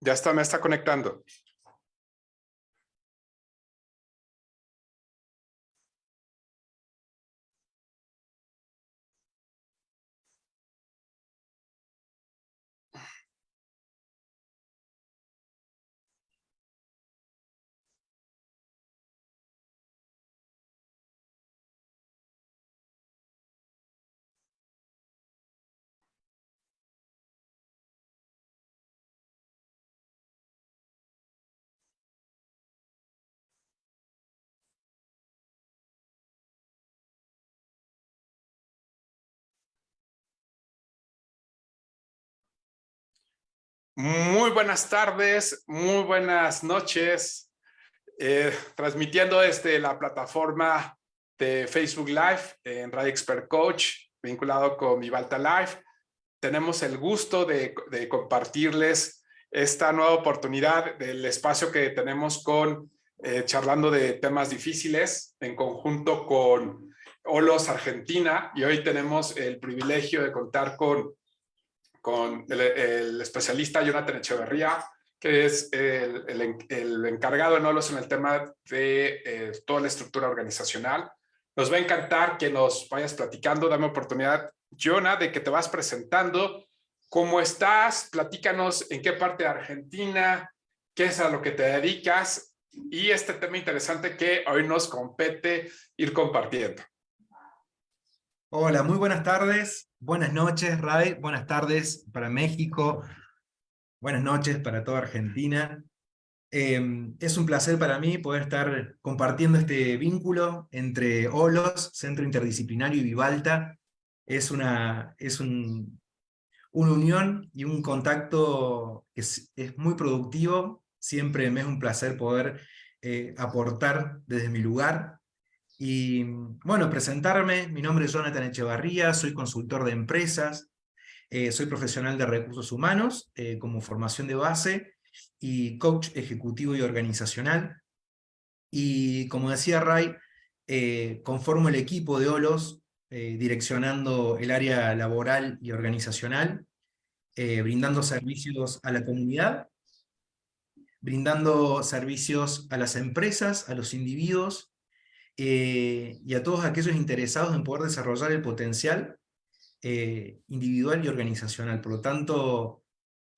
Ya está, me está conectando. Muy buenas tardes, muy buenas noches. Transmitiendo desde la plataforma de Facebook Live en Radio Expert Coach, vinculado con Vivalta Live. Tenemos el gusto de compartirles esta nueva oportunidad del espacio que tenemos con charlando de temas difíciles en conjunto con Olos Argentina, y hoy tenemos el privilegio de contar con el especialista Jonathan Echeverría, que es el encargado en Olos en el tema de toda la estructura organizacional. Nos va a encantar que nos vayas platicando. Dame oportunidad, Jonah, de que te vas presentando. ¿Cómo estás? Platícanos en qué parte de Argentina, qué es a lo que te dedicas y este tema interesante que hoy nos compete ir compartiendo. Hola, muy buenas tardes, buenas noches, Ray, buenas tardes para México, buenas noches para toda Argentina. Es un placer para mí poder estar compartiendo este vínculo entre Olos, Centro Interdisciplinario, y Vivalta. Una unión y un contacto que es muy productivo. Siempre me es un placer poder aportar desde mi lugar. Y bueno, presentarme, mi nombre es Jonathan Echevarría, soy consultor de empresas, soy profesional de recursos humanos como formación de base y coach ejecutivo y organizacional. Y como decía Ray, conformo el equipo de Olos direccionando el área laboral y organizacional, brindando servicios a la comunidad, brindando servicios a las empresas, a los individuos y a todos aquellos interesados en poder desarrollar el potencial individual y organizacional. Por lo tanto,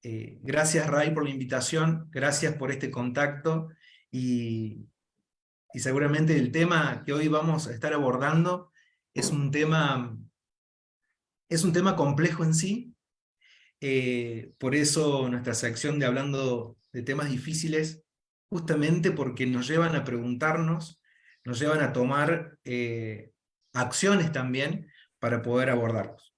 gracias Ray por la invitación, gracias por este contacto y, y seguramente el tema que hoy vamos a estar abordando es un tema, es un tema complejo en sí. Por eso nuestra sección de hablando de temas difíciles, justamente porque nos llevan a preguntarnos, nos llevan a tomar acciones también para poder abordarlos.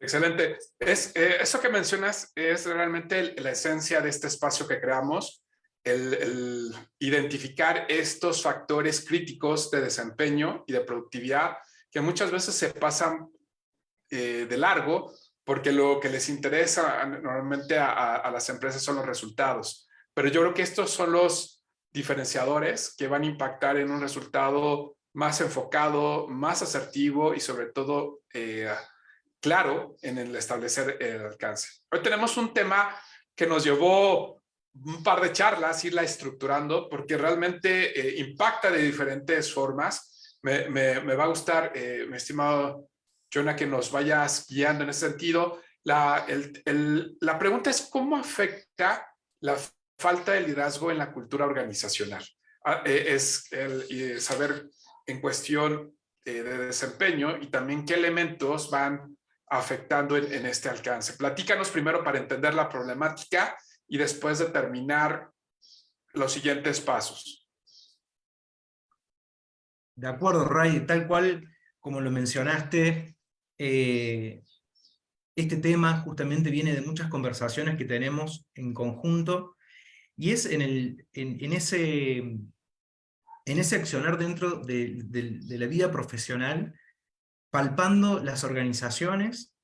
Excelente. Eso que mencionas es realmente la esencia de este espacio que creamos, el identificar estos factores críticos de desempeño y de productividad que muchas veces se pasan de largo porque lo que les interesa normalmente a las empresas son los resultados. Pero yo creo que estos son los diferenciadores que van a impactar en un resultado más enfocado, más asertivo y sobre todo claro en el establecer el alcance. Hoy tenemos un tema que nos llevó un par de charlas irla estructurando porque realmente impacta de diferentes formas. Me va a gustar, mi estimado Jonah, que nos vayas guiando en ese sentido. La pregunta es cómo afecta la falta de liderazgo en la cultura organizacional. Es el saber en cuestión de desempeño y también qué elementos van afectando en este alcance. Platícanos primero para entender la problemática y después determinar los siguientes pasos. De acuerdo, Ray, tal cual como lo mencionaste, eh, este tema justamente viene de muchas conversaciones que tenemos en conjunto, y es en ese accionar dentro de la vida profesional, palpando las organizaciones,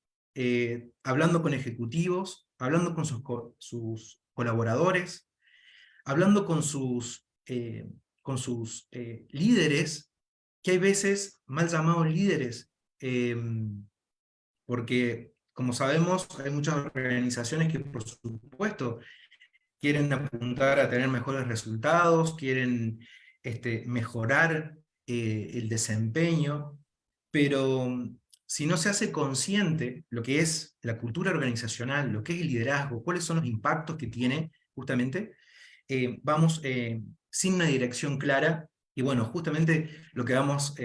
hablando con ejecutivos, hablando con sus colaboradores, hablando con sus líderes, que hay veces mal llamados líderes, eh, porque como sabemos hay muchas organizaciones que por supuesto quieren apuntar a tener mejores resultados, quieren mejorar el desempeño, pero si no se hace consciente lo que es la cultura organizacional, lo que es el liderazgo, cuáles son los impactos que tiene justamente, vamos sin una dirección clara, y bueno, justamente lo que vamos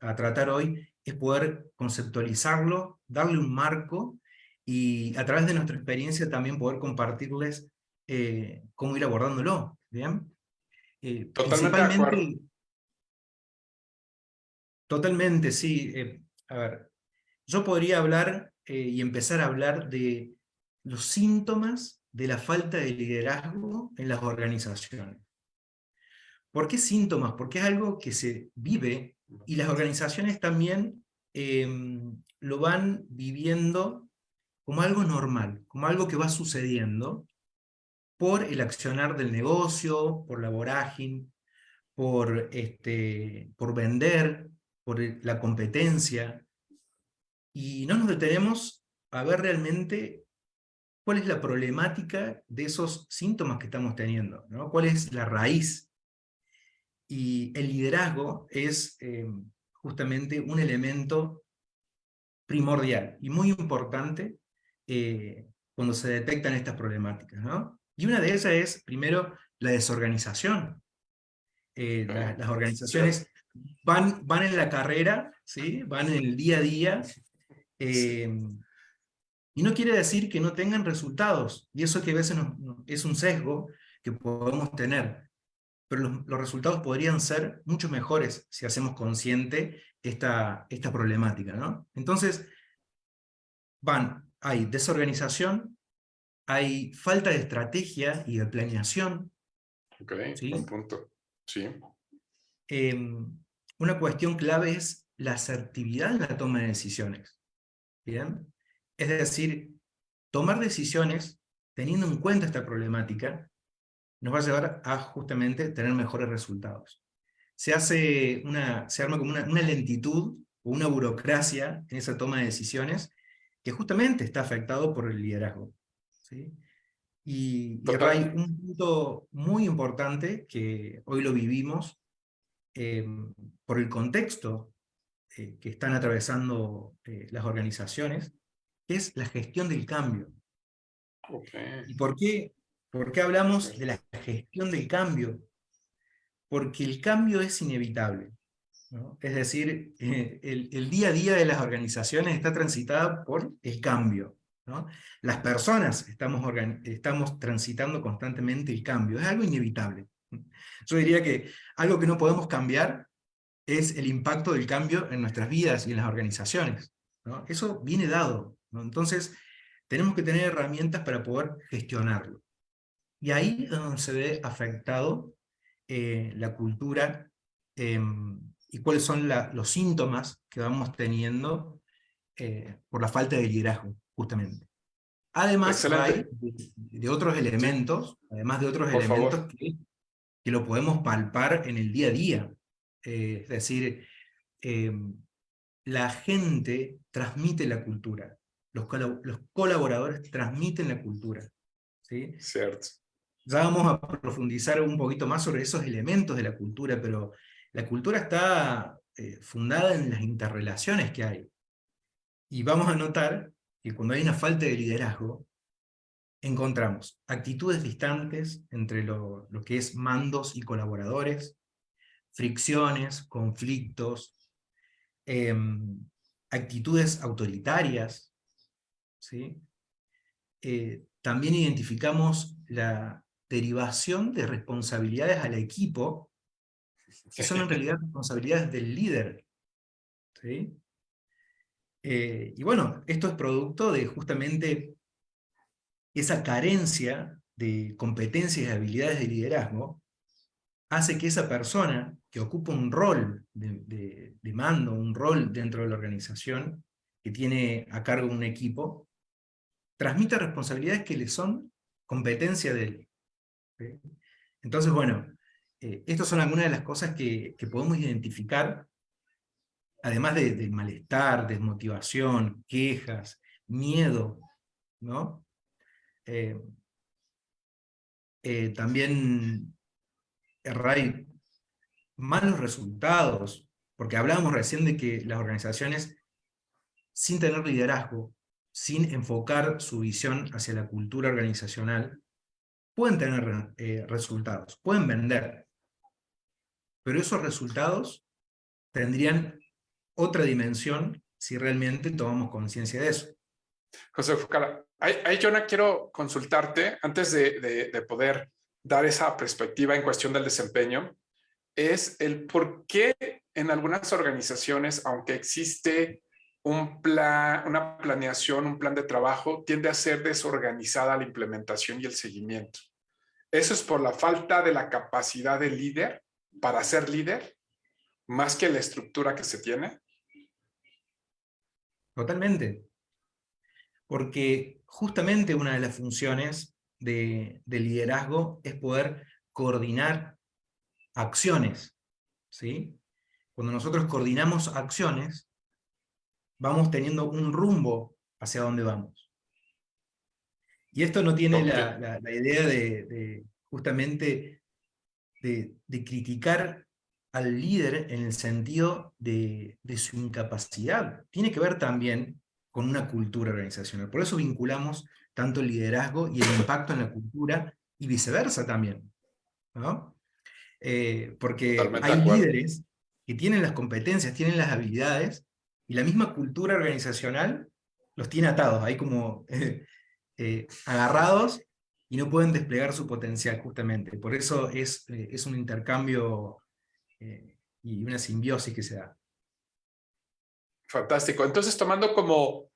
a tratar hoy es poder conceptualizarlo, darle un marco, y a través de nuestra experiencia también poder compartirles cómo ir abordándolo, ¿bien? Totalmente de acuerdo. Principalmente, totalmente, sí. A ver, yo podría hablar y empezar a hablar de los síntomas de la falta de liderazgo en las organizaciones. ¿Por qué síntomas? Porque es algo que se vive y las organizaciones también lo van viviendo como algo normal, como algo que va sucediendo por el accionar del negocio, por la vorágine, por vender, por la competencia, y no nos detenemos a ver realmente cuál es la problemática de esos síntomas que estamos teniendo, ¿no? ¿Cuál es la raíz? Y el liderazgo es justamente un elemento primordial y muy importante cuando se detectan estas problemáticas, ¿no? Y una de ellas es, primero, la desorganización. Ok, Las cierto. organizaciones van en la carrera, ¿sí? Van en el día a día, Sí, eh, y no quiere decir que no tengan resultados, y eso que a veces es un sesgo que podemos tener, pero los resultados podrían ser mucho mejores si hacemos consciente esta problemática, ¿no? Entonces, hay desorganización, hay falta de estrategia y de planeación, ok, buen ¿sí? punto. Sí, Una cuestión clave es la asertividad en la toma de decisiones, ¿bien? Es decir, tomar decisiones teniendo en cuenta esta problemática nos va a llevar a justamente tener mejores resultados. Se arma como una lentitud o una burocracia en esa toma de decisiones que justamente está afectado por el liderazgo, ¿sí? Y total. Ray, un punto muy importante que hoy lo vivimos por el contexto que están atravesando las organizaciones, es la gestión del cambio. Ok, ¿Y por qué hablamos de la gestión del cambio? Porque el cambio es inevitable, ¿no? Es decir, el día a día de las organizaciones está transitada por el cambio, ¿no? Las personas estamos transitando constantemente el cambio, es algo inevitable. Yo diría que algo que no podemos cambiar es el impacto del cambio en nuestras vidas y en las organizaciones, ¿no? Eso viene dado, ¿no? Entonces, tenemos que tener herramientas para poder gestionarlo. Y ahí es donde se ve afectado la cultura eh, y cuáles son los síntomas que vamos teniendo por la falta de liderazgo, justamente. Además, Ray, excelente. de otros Sí, elementos, además de otros por favor. elementos que lo podemos palpar en el día a día. Es decir, eh, la gente transmite la cultura, los colaboradores transmiten la cultura, ¿sí? Cierto. Ya vamos a profundizar un poquito más sobre esos elementos de la cultura, pero la cultura está fundada en las interrelaciones que hay. Y vamos a notar que cuando hay una falta de liderazgo, encontramos actitudes distantes entre lo que es mandos y colaboradores, fricciones, conflictos, actitudes autoritarias, ¿sí? También identificamos la derivación de responsabilidades al equipo que son en realidad responsabilidades del líder, ¿sí? Y bueno, esto es producto de justamente esa carencia de competencias y habilidades de liderazgo, hace que esa persona que ocupa un rol de mando, un rol dentro de la organización, que tiene a cargo un equipo, transmita responsabilidades que le son competencia de él, ¿sí? Entonces, bueno, estas son algunas de las cosas que podemos identificar, además del malestar, desmotivación, quejas, miedo, ¿no? Eh, también, Ray, malos resultados, porque hablábamos recién de que las organizaciones, sin tener liderazgo, sin enfocar su visión hacia la cultura organizacional, pueden tener resultados, pueden vender, pero esos resultados tendrían otra dimensión si realmente tomamos conciencia de eso. José Fucara, ahí yo no quiero consultarte antes de poder dar esa perspectiva en cuestión del desempeño, es el por qué en algunas organizaciones, aunque existe un plan, una planeación, un plan de trabajo, tiende a ser desorganizada la implementación y el seguimiento. ¿Eso es por la falta de la capacidad del líder para ser líder, más que la estructura que se tiene? Totalmente. Porque justamente una de las funciones de liderazgo es poder coordinar acciones, ¿sí? Cuando nosotros coordinamos acciones, vamos teniendo un rumbo hacia dónde vamos. Y esto no tiene Ok, la idea justamente de criticar al líder en el sentido de su incapacidad. Tiene que ver también con una cultura organizacional. Por eso vinculamos tanto el liderazgo y el impacto en la cultura y viceversa también, ¿no? Porque totalmente hay de acuerdo. líderes que tienen las competencias, tienen las habilidades, y la misma cultura organizacional los tiene atados, ahí como agarrados, y no pueden desplegar su potencial justamente. Por eso es un intercambio y una simbiosis que se da. Fantástico. Entonces, tomando como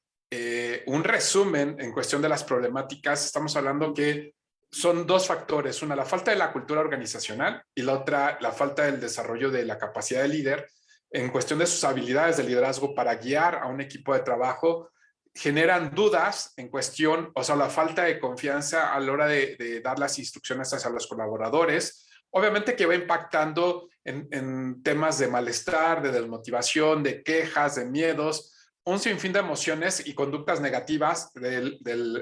un resumen en cuestión de las problemáticas, estamos hablando que son dos factores. Una, la falta de la cultura organizacional y la otra, la falta del desarrollo de la capacidad de líder en cuestión de sus habilidades de liderazgo para guiar a un equipo de trabajo. Generan dudas en cuestión, o sea, la falta de confianza a la hora de dar las instrucciones hacia los colaboradores. Obviamente que va impactando en temas de malestar, de desmotivación, de quejas, de miedos, un sinfín de emociones y conductas negativas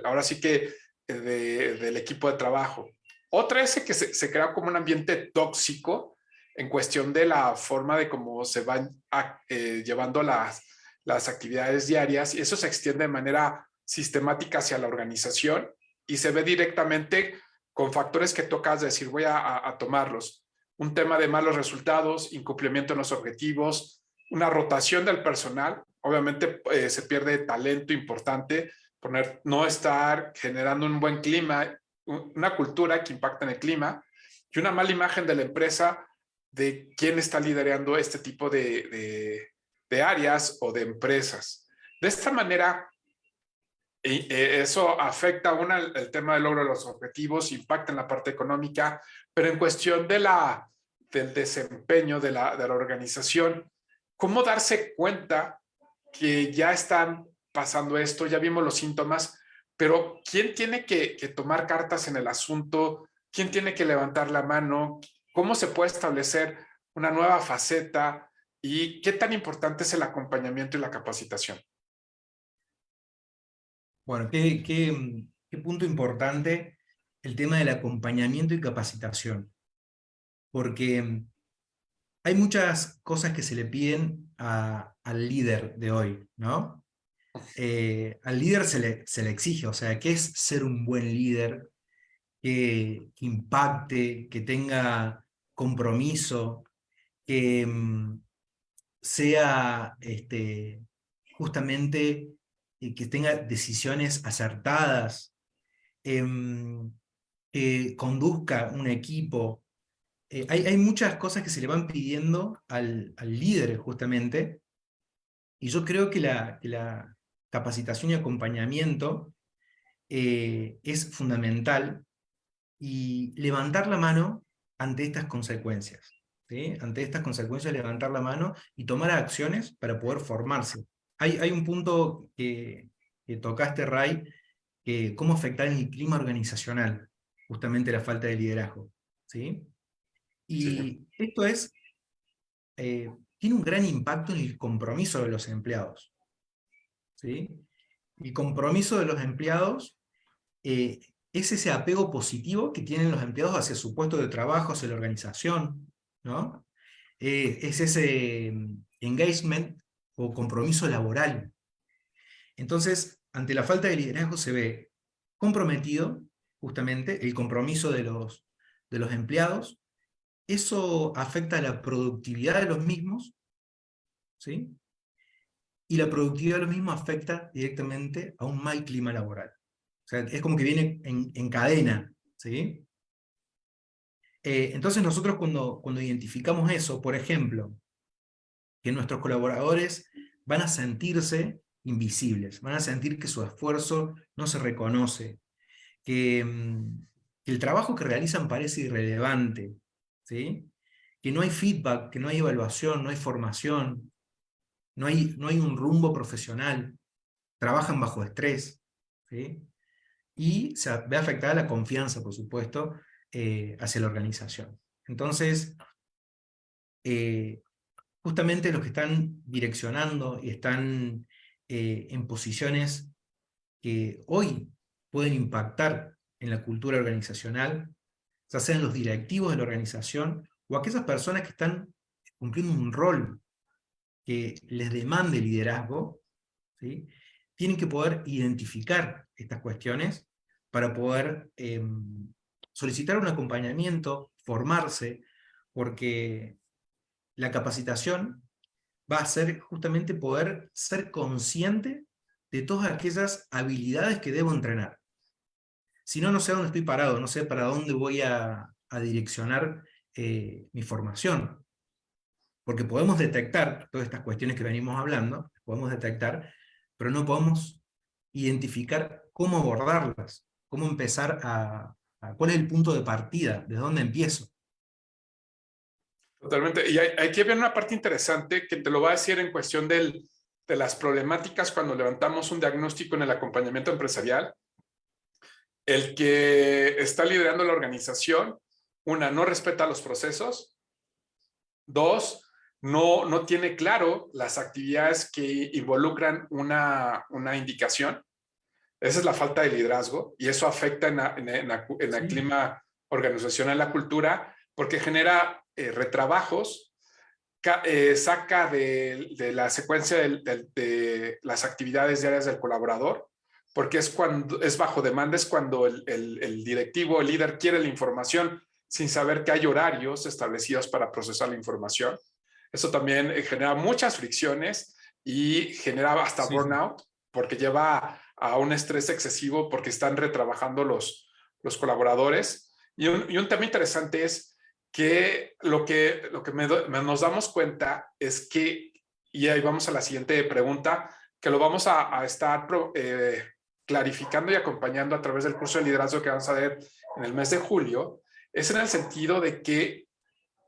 ahora sí que del equipo de trabajo. Otra es que se crea como un ambiente tóxico en cuestión de la forma de cómo se van llevando las actividades diarias, y eso se extiende de manera sistemática hacia la organización y se ve directamente con factores que tocas decir, voy a tomarlos. Un tema de malos resultados, incumplimiento en los objetivos, una rotación del personal, obviamente se pierde talento importante, no estar generando un buen clima, una cultura que impacta en el clima, y una mala imagen de la empresa de quién está liderando este tipo de áreas o de empresas. De esta manera, eso afecta el tema del logro de los objetivos, impacta en la parte económica, pero en cuestión del desempeño de la organización, ¿cómo darse cuenta que ya están pasando esto? Ya vimos los síntomas, pero ¿quién tiene que tomar cartas en el asunto? ¿Quién tiene que levantar la mano? ¿Cómo se puede establecer una nueva faceta? ¿Y qué tan importante es el acompañamiento y la capacitación? Bueno, qué punto importante el tema del acompañamiento y capacitación, porque hay muchas cosas que se le piden al líder de hoy, ¿no? Al líder se le exige, o sea, ¿qué es ser un buen líder? Que impacte, que tenga compromiso, que sea justamente que tenga decisiones acertadas, em, que conduzca un equipo. Hay muchas cosas que se le van pidiendo al líder justamente, y yo creo que la capacitación y acompañamiento es fundamental, y levantar la mano ante estas consecuencias. ¿Sí? Ante estas consecuencias, levantar la mano y tomar acciones para poder formarse. Hay un punto que tocaste, Ray, que cómo afectar en el clima organizacional, justamente la falta de liderazgo. ¿Sí? Sí, Y esto tiene un gran impacto en el compromiso de los empleados. ¿Sí? El compromiso de los empleados es ese apego positivo que tienen los empleados hacia su puesto de trabajo, hacia la organización, ¿no? Es ese engagement o compromiso laboral. Entonces, ante la falta de liderazgo se ve comprometido, justamente, el compromiso de los empleados. Eso afecta a la productividad de los mismos, ¿sí? Y la productividad de los mismos afecta directamente a un mal clima laboral. O sea, es como que viene en cadena, ¿sí? Entonces nosotros cuando identificamos eso, por ejemplo, que nuestros colaboradores van a sentirse invisibles, van a sentir que su esfuerzo no se reconoce, que el trabajo que realizan parece irrelevante, ¿sí? Que no hay feedback, que no hay evaluación, no hay formación, no hay un rumbo profesional, trabajan bajo estrés, ¿sí? Y se ve afectada la confianza, por supuesto, hacia la organización. Entonces, eh, justamente los que están direccionando y están en posiciones que hoy pueden impactar en la cultura organizacional, ya sean los directivos de la organización o aquellas personas que están cumpliendo un rol que les demande liderazgo, ¿sí? Tienen que poder identificar estas cuestiones para poder solicitar un acompañamiento, formarse, porque la capacitación va a ser justamente poder ser consciente de todas aquellas habilidades que debo entrenar. Si no, no sé dónde estoy parado, no sé para dónde voy a direccionar mi formación. Porque podemos detectar todas estas cuestiones que venimos hablando, podemos detectar, pero no podemos identificar cómo abordarlas, cómo empezar cuál es el punto de partida, de dónde empiezo. Totalmente. Y aquí viene una parte interesante que te lo va a decir en cuestión de las problemáticas cuando levantamos un diagnóstico en el acompañamiento empresarial. El que está liderando la organización, una, no respeta los procesos. Dos, no tiene claro las actividades que involucran una indicación. Esa es la falta de liderazgo y eso afecta en el Sí. clima organizacional, la cultura, porque genera retrabajos, saca de la secuencia de las actividades diarias del colaborador, porque es cuando es bajo demanda, es cuando el directivo, el líder quiere la información sin saber que hay horarios establecidos para procesar la información. Eso también genera muchas fricciones y genera hasta Sí, sí. burnout, porque lleva a un estrés excesivo porque están retrabajando los colaboradores. Y un tema interesante es que nos damos cuenta es que, y ahí vamos a la siguiente pregunta, que lo vamos a estar clarificando y acompañando a través del curso de liderazgo que vamos a ver en el mes de julio, es en el sentido de que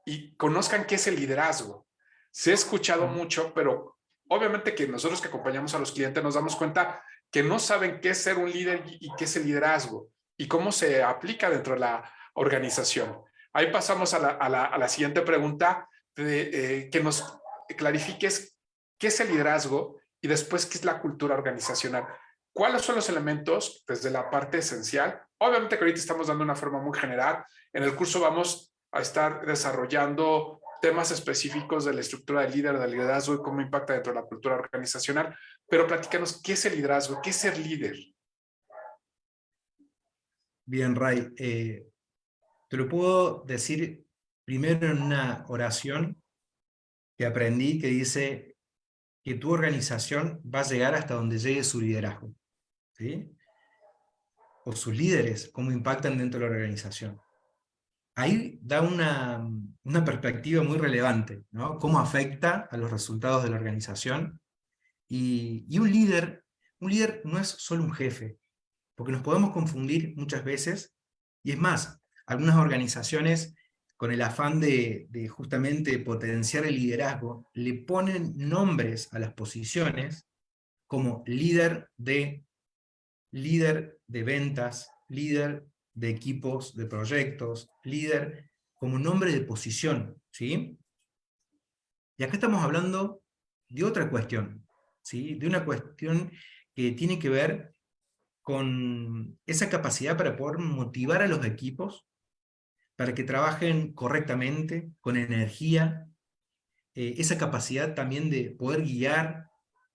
y conozcan qué es el liderazgo. Se ha escuchado Mm. mucho, pero obviamente que nosotros que acompañamos a los clientes nos damos cuenta que no saben qué es ser un líder y qué es el liderazgo y cómo se aplica dentro de la organización. Ahí pasamos a la siguiente pregunta, que nos clarifiques qué es el liderazgo y después qué es la cultura organizacional. ¿Cuáles son los elementos desde la parte esencial? Obviamente que ahorita estamos dando una forma muy general. En el curso vamos a estar desarrollando temas específicos de la estructura del líder, del liderazgo y cómo impacta dentro de la cultura organizacional. Pero platícanos, ¿qué es el liderazgo? ¿Qué es ser líder? Bien, Ray. Te lo puedo decir primero en una oración que aprendí que dice que tu organización va a llegar hasta donde llegue su liderazgo, ¿sí? O sus líderes, cómo impactan dentro de la organización. Ahí da una perspectiva muy relevante, ¿no? Cómo afecta a los resultados de la organización. Y un líder no es solo un jefe, porque nos podemos confundir muchas veces, y es más, algunas organizaciones con el afán de justamente potenciar el liderazgo, le ponen nombres a las posiciones como líder de ventas, líder de equipos de proyectos, líder como nombre de posición, ¿sí? Y acá estamos hablando de otra cuestión, ¿sí? De una cuestión que tiene que ver con esa capacidad para poder motivar a los equipos para que trabajen correctamente, con energía, esa capacidad también de poder guiar,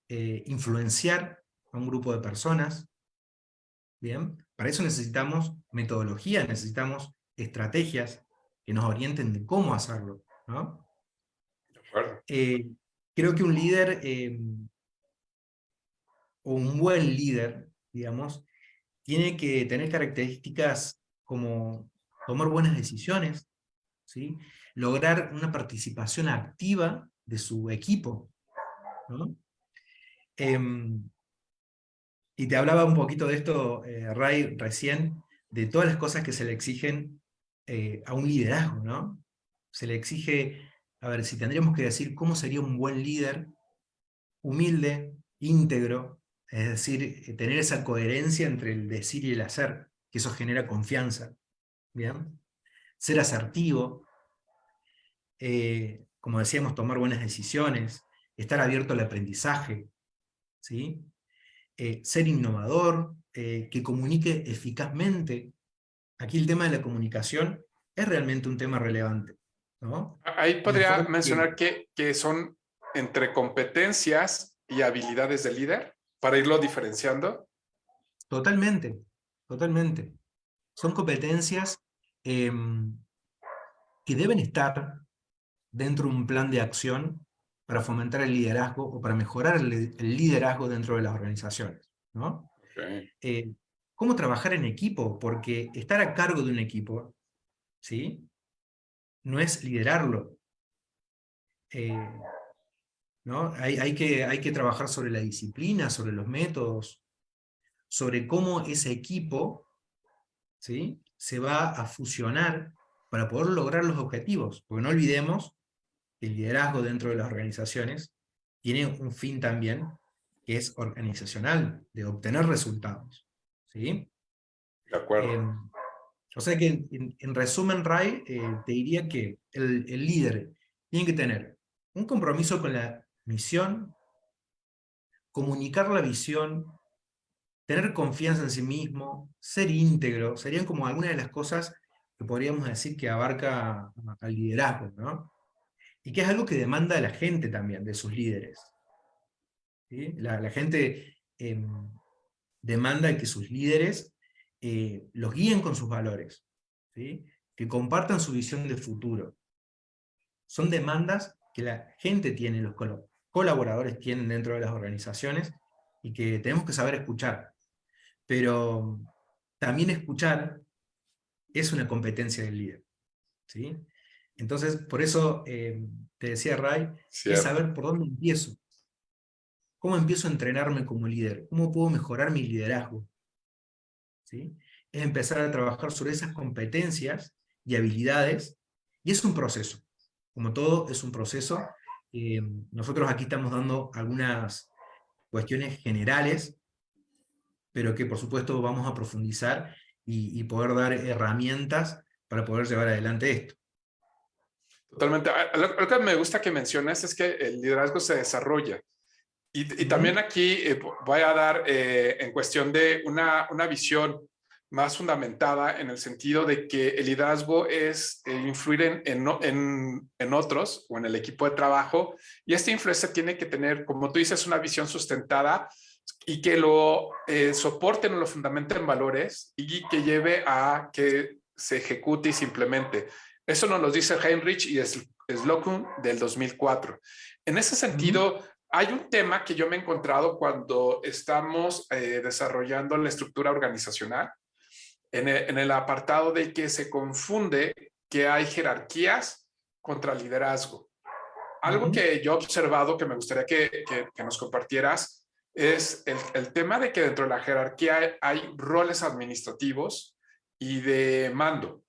influenciar a un grupo de personas. Bien, para eso necesitamos metodología, necesitamos estrategias que nos orienten de cómo hacerlo, ¿no? De acuerdo. Creo que un líder, o un buen líder, digamos, tiene que tener características como tomar buenas decisiones, ¿sí? Lograr una participación activa de su equipo, ¿no? Em, y te hablaba un poquito de esto, Ray, recién, de todas las cosas que se le exigen a un liderazgo, ¿no? Se le exige, a ver, si tendríamos que decir cómo sería un buen líder, humilde, íntegro, es decir, tener esa coherencia entre el decir y el hacer, que eso genera confianza, ¿bien? Ser asertivo, como decíamos, tomar buenas decisiones, estar abierto al aprendizaje, ¿sí? Ser innovador, que comunique eficazmente. Aquí el tema de la comunicación es realmente un tema relevante, ¿no? Ahí En la podría forma que, mencionar que son entre competencias y habilidades del líder para irlo diferenciando. totalmente, totalmente. Son competencias eh, que deben estar dentro de un plan de acción para fomentar el liderazgo o para mejorar el liderazgo dentro de las organizaciones, ¿no? Okay. Eh, ¿Cómo trabajar en equipo? Porque estar a cargo de un equipo, ¿sí? No es liderarlo. ¿No? Hay que trabajar sobre la disciplina, sobre los métodos, sobre cómo ese equipo, ¿sí?, se va a fusionar para poder lograr los objetivos. Porque no olvidemos que el liderazgo dentro de las organizaciones tiene un fin también, que es organizacional, de obtener resultados, ¿sí? De acuerdo. Eh, o sea que, en resumen, Ray, te diría que el líder tiene que tener un compromiso con la misión, comunicar la visión, tener confianza en sí mismo, ser íntegro, serían como algunas de las cosas que podríamos decir que abarca al liderazgo, ¿no? Y que es algo que demanda de la gente también, de sus líderes, ¿sí? La gente demanda que sus líderes los guíen con sus valores, ¿sí? Que compartan su visión de futuro. Son demandas que la gente tiene, los colaboradores tienen dentro de las organizaciones y que tenemos que saber escuchar. Pero también escuchar es una competencia del líder, ¿sí? Entonces, por eso te decía Ray, es Cierto. saber por dónde empiezo. ¿Cómo empiezo a entrenarme como líder? ¿Cómo puedo mejorar mi liderazgo? ¿Sí? Es empezar a trabajar sobre esas competencias y habilidades, y es un proceso. Como todo, es un proceso. Nosotros aquí estamos dando algunas cuestiones generales, pero que por supuesto vamos a profundizar y poder dar herramientas para poder llevar adelante esto. Totalmente. Lo que me gusta que mencionas es que el liderazgo se desarrolla. Y también Ujú, aquí voy a dar en cuestión de una visión más fundamentada en el sentido de que el liderazgo es influir en otros o en el equipo de trabajo, y esta influencia tiene que tener, como tú dices, una visión sustentada y que lo soporten o lo fundamenten en valores y que lleve a que se ejecute y se implemente. Eso nos lo dice Heinrich y Slocum del 2004. En ese ujú, sentido, hay un tema que yo me he encontrado cuando estamos desarrollando la estructura organizacional, en el apartado de que se confunde que hay jerarquías contra liderazgo. Algo ujú, que yo he observado que me gustaría que nos compartieras es el tema de que dentro de la jerarquía hay roles administrativos y de mando.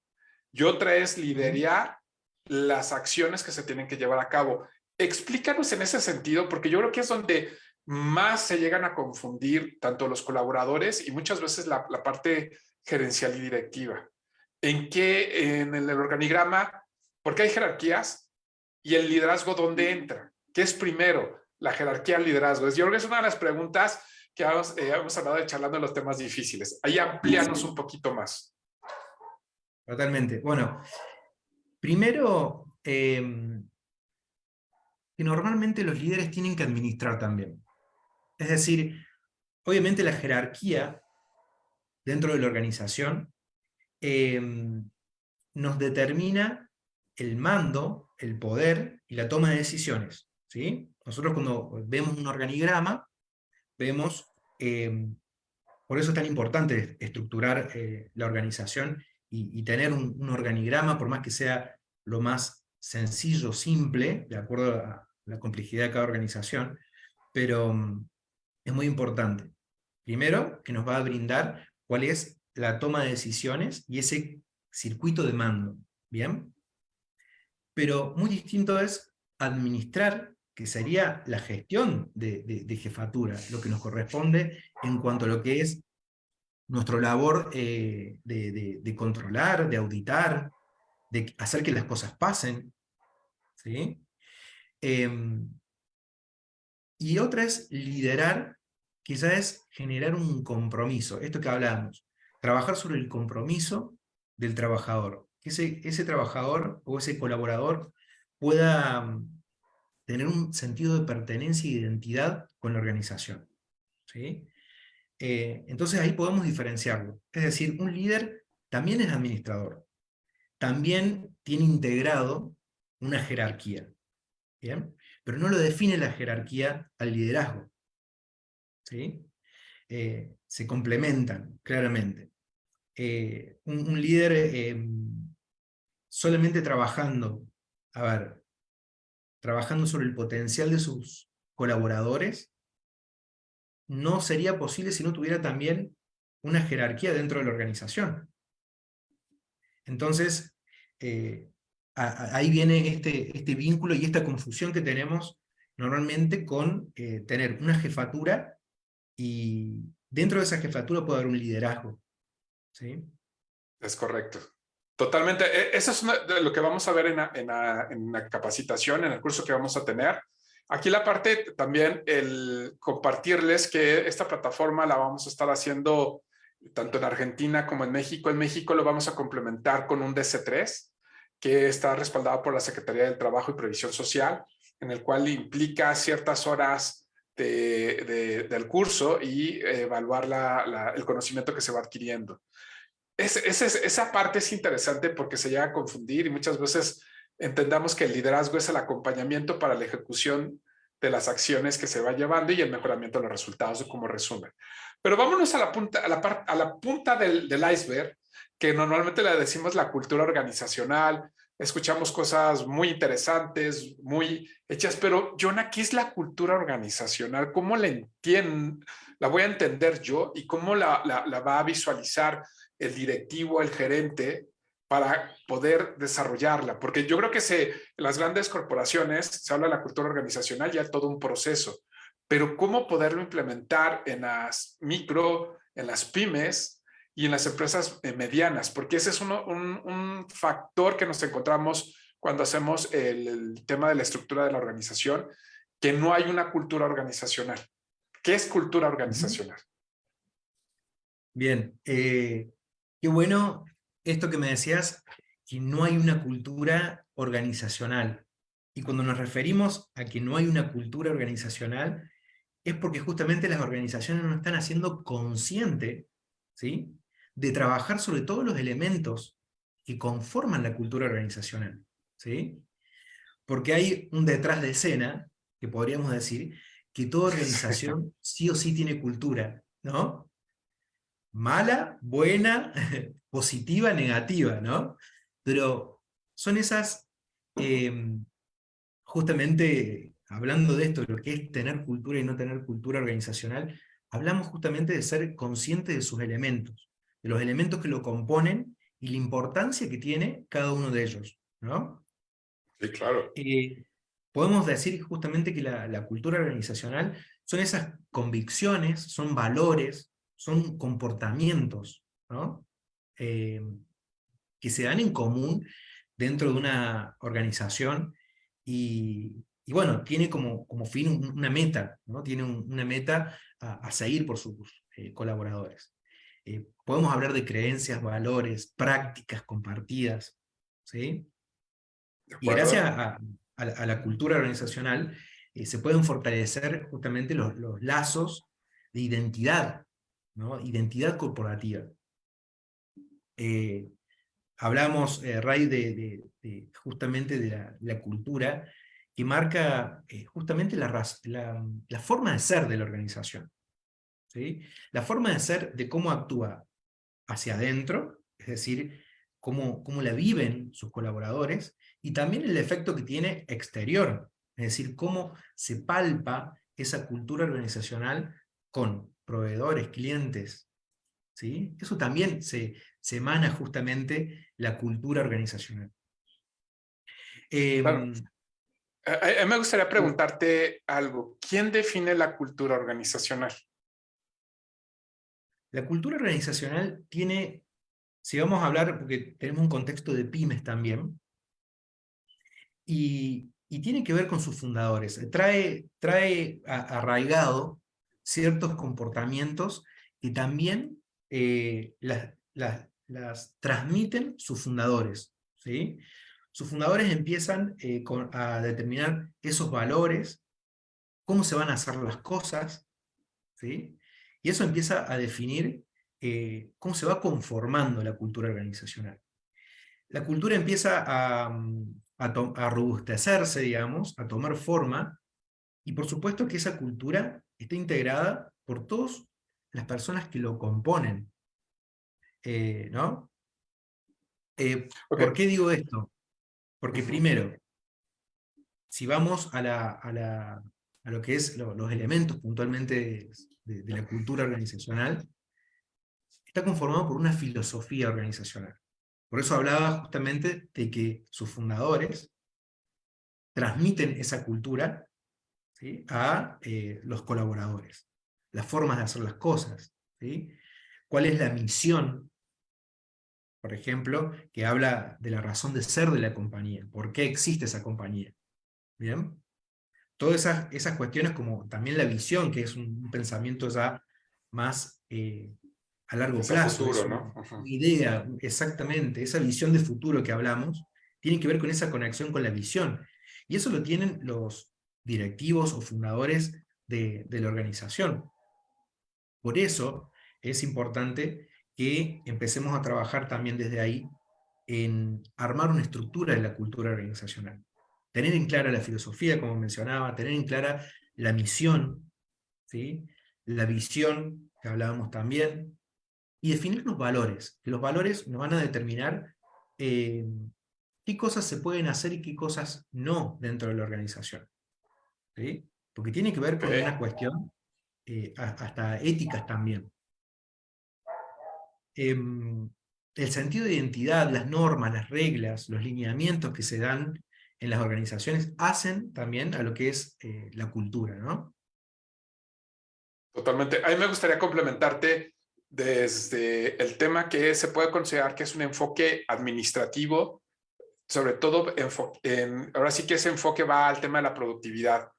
Y otra es ujú. liderar las acciones que se tienen que llevar a cabo. Explícanos en ese sentido, porque yo creo que es donde más se llegan a confundir tanto los colaboradores y muchas veces la parte gerencial y directiva. ¿En qué, en el organigrama, porque hay jerarquías y el liderazgo dónde entra? ¿Qué es primero? La jerarquía, el liderazgo. Yo creo que es una de las preguntas que hemos hablado de charlando los temas difíciles. Ahí amplíanos un poquito más. Totalmente. Bueno, primero, que normalmente los líderes tienen que administrar también. Es decir, obviamente la jerarquía dentro de la organización eh, nos determina el mando, el poder y la toma de decisiones, ¿sí? Nosotros cuando vemos un organigrama, vemos, por eso es tan importante estructurar la organización y tener un organigrama, por más que sea lo más sencillo, simple, de acuerdo a la complejidad de cada organización, pero es muy importante. Primero, que nos va a brindar cuál es la toma de decisiones y ese circuito de mando, ¿bien? Pero muy distinto es administrar, que sería la gestión de jefatura, lo que nos corresponde en cuanto a lo que es nuestra labor de controlar, de auditar, de hacer que las cosas pasen, ¿sí? Em, y otra es liderar, quizás es generar un compromiso, esto que hablábamos, trabajar sobre el compromiso del trabajador, que ese trabajador o ese colaborador pueda tener un sentido de pertenencia e identidad con la organización, ¿sí? Entonces ahí podemos diferenciarlo. Es decir, un líder también es administrador, también tiene integrado una jerarquía, ¿bien? Pero no lo define la jerarquía al liderazgo, ¿sí? Se complementan claramente. Un líder solamente trabajando, a ver, trabajando sobre el potencial de sus colaboradores, no sería posible si no tuviera también una jerarquía dentro de la organización. Entonces, eh, ahí viene este vínculo y esta confusión que tenemos normalmente con tener una jefatura y dentro de esa jefatura puede haber un liderazgo, ¿sí? Es correcto. Totalmente. Eso es de lo que vamos a ver en la capacitación, en el curso que vamos a tener. Aquí la parte también, el compartirles que esta plataforma la vamos a estar haciendo tanto en Argentina como en México. En México lo vamos a complementar con un DC3 que está respaldado por la Secretaría del Trabajo y Previsión Social, en el cual implica ciertas horas del curso y evaluar el conocimiento que se va adquiriendo. Esa parte es interesante porque se llega a confundir y muchas veces entendamos que el liderazgo es el acompañamiento para la ejecución de las acciones que se va llevando y el mejoramiento de los resultados como resumen. Pero vámonos a la punta, a la punta del iceberg, que normalmente le decimos la cultura organizacional. Escuchamos cosas muy interesantes, muy hechas, pero Jonah, ¿qué es la cultura organizacional? ¿Cómo la entiendo? La voy a entender yo y cómo la va a visualizar el directivo, el gerente, para poder desarrollarla. Porque yo creo que en las grandes corporaciones se habla de la cultura organizacional, ya todo un proceso, pero cómo poderlo implementar en las micro, en las pymes y en las empresas medianas, porque ese es un factor que nos encontramos cuando hacemos el tema de la estructura de la organización, que no hay una cultura organizacional. ¿Qué es cultura organizacional? Bien, qué bueno esto que me decías, que no hay una cultura organizacional. Y cuando nos referimos a que no hay una cultura organizacional, es porque justamente las organizaciones no están haciendo consciente, ¿sí?, de trabajar sobre todos los elementos que conforman la cultura organizacional, ¿sí? Porque hay un detrás de escena, que podríamos decir, que toda organización sí o sí tiene cultura, ¿no? Mala, buena, positiva, negativa, ¿no? Pero son esas, justamente hablando de esto, de lo que es tener cultura y no tener cultura organizacional, hablamos justamente de ser consciente de sus elementos, de los elementos que lo componen y la importancia que tiene cada uno de ellos, ¿no? Sí, claro. Eh, Podemos decir justamente que la cultura organizacional son esas convicciones, son valores, son comportamientos, ¿no? Eh, que se dan en común dentro de una organización y y bueno, tiene como fin una meta, ¿no? Tiene una meta a seguir por sus colaboradores. Podemos hablar de creencias, valores, prácticas compartidas, ¿sí? ¿De Y gracias acuerdo? a la cultura organizacional se pueden fortalecer justamente los lazos de identidad, ¿no? Identidad corporativa. Eh, Hablamos, Ray, justamente de la cultura que marca justamente la forma de ser de la organización, ¿sí? La forma de ser de cómo actúa hacia adentro, es decir, cómo la viven sus colaboradores, y también el efecto que tiene exterior, es decir, cómo se palpa esa cultura organizacional con proveedores, clientes, ¿sí? Eso también se emana justamente la cultura organizacional. Claro. Em, Me gustaría preguntarte algo. ¿Quién define la cultura organizacional? la cultura organizacional tiene, si vamos a hablar, porque tenemos un contexto de pymes también, y tiene que ver con sus fundadores. Trae arraigado ciertos comportamientos que también las transmiten sus fundadores, ¿sí? Sus fundadores empiezan a determinar esos valores, cómo se van a hacer las cosas, ¿sí? Y eso empieza a definir cómo se va conformando la cultura organizacional. La cultura empieza a robustecerse, digamos, a tomar forma, y por supuesto que esa cultura está integrada por todas las personas que lo componen, ¿no? Ok, ¿Por qué digo esto? Porque ujú, primero, si vamos a lo que es los elementos puntualmente de la cultura organizacional, está conformado por una filosofía organizacional. Por eso hablaba justamente de que sus fundadores transmiten esa cultura, ¿sí? A los colaboradores, las formas de hacer las cosas, ¿sí? ¿Cuál es la misión, por ejemplo, que habla de la razón de ser de la compañía? ¿Por qué existe esa compañía? ¿Bien? Todas esas cuestiones, como también la visión, que es un pensamiento ya más a largo hacia plazo, es futuro, ¿no? una Ujú. idea, exactamente, esa visión de futuro que hablamos, tiene que ver con esa conexión con la visión. Y eso lo tienen los directivos o fundadores de la organización. Por eso es importante que empecemos a trabajar también desde ahí en armar una estructura de la cultura organizacional. Tener en clara la filosofía, como mencionaba, tener en clara la misión, ¿sí? La visión, que hablábamos también, y definir los valores, que los valores nos van a determinar eh, qué cosas se pueden hacer y qué cosas no dentro de la organización, ¿sí? Porque tiene que ver Ok, con una cuestión hasta éticas también. em, el sentido de identidad, las normas, las reglas, los lineamientos que se dan en las organizaciones hacen también a lo que es la cultura, ¿no? totalmente. A mí me gustaría complementarte desde el tema que se puede considerar que es un enfoque administrativo, sobre todo ahora sí que ese enfoque va al tema de la productividad,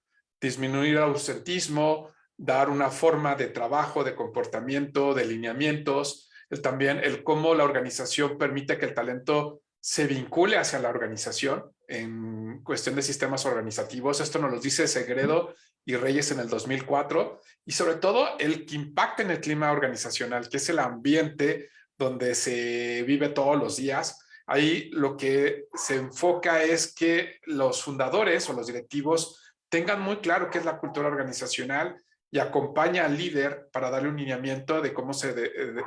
disminuir el ausentismo, dar una forma de trabajo, de comportamiento, de lineamientos, también el cómo la organización permite que el talento se vincule hacia la organización en cuestión de sistemas organizativos. Esto nos lo dice Segredo y Reyes en el 2004, y sobre todo el que impacta en el clima organizacional, que es el ambiente donde se vive todos los días. Ahí lo que se enfoca es que los fundadores o los directivos tengan muy claro qué es la cultura organizacional y acompaña al líder para darle un lineamiento de cómo se